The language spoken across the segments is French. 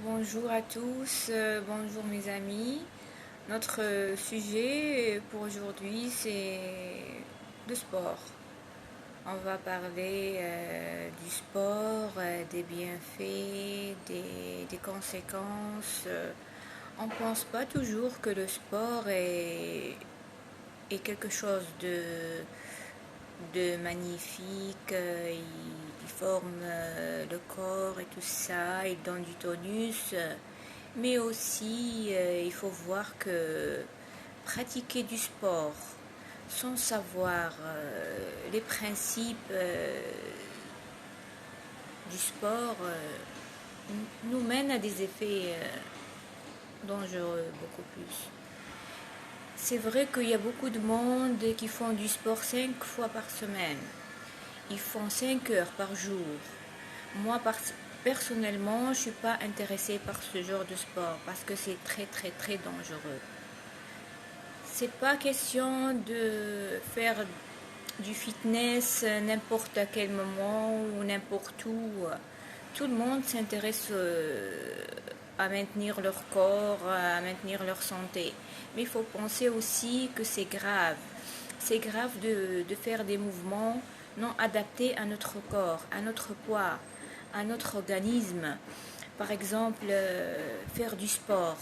Bonjour à tous, bonjour mes amis. Notre sujet pour aujourd'hui c'est le sport. On va parler du sport, des bienfaits, des conséquences. On ne pense pas toujours que le sport est quelque chose de magnifique, il forme le corps et tout ça, il donne du tonus, mais aussi il faut voir que pratiquer du sport sans savoir les principes du sport nous mène à des effets dangereux beaucoup plus. C'est vrai qu'il y a beaucoup de monde qui font du sport 5 fois par semaine. Ils font 5 heures par jour. Moi, personnellement, je ne suis pas intéressée par ce genre de sport parce que c'est très très très dangereux. C'est pas question de faire du fitness n'importe à quel moment ou n'importe où. Tout le monde s'intéresse à maintenir leur corps, à maintenir leur santé. Mais il faut penser aussi que c'est grave. C'est grave de faire des mouvements non adaptés à notre corps, à notre poids, à notre organisme. Par exemple, faire du sport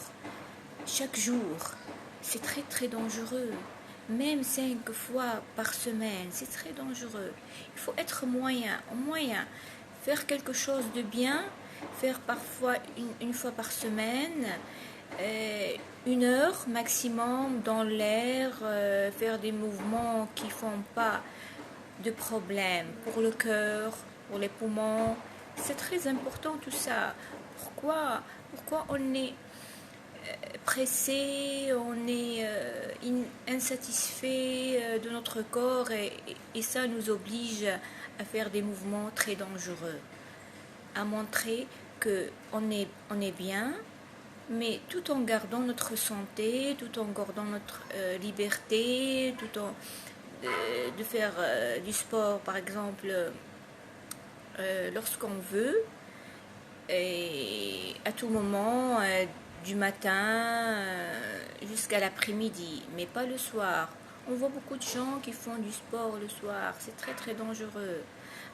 chaque jour, c'est très très dangereux. Même 5 fois par semaine, c'est très dangereux. Il faut être moyen. Faire quelque chose de bien, faire parfois une fois par semaine, 1 heure maximum dans l'air, faire des mouvements qui ne font pas de problème pour le cœur, pour les poumons. C'est très important tout ça. Pourquoi on est pressé, on est insatisfait de notre corps et ça nous oblige à faire des mouvements très dangereux, à montrer on est bien, mais tout en gardant notre santé, tout en gardant notre liberté, tout en de faire du sport par exemple lorsqu'on veut et à tout moment du matin jusqu'à l'après-midi, mais pas le soir. On voit beaucoup de gens qui font du sport le soir, c'est très très dangereux.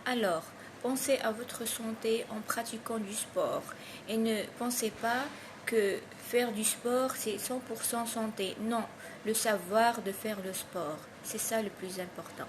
Alors, pensez à votre santé en pratiquant du sport et ne pensez pas que faire du sport c'est 100% santé. Non, le savoir de faire le sport, c'est ça le plus important.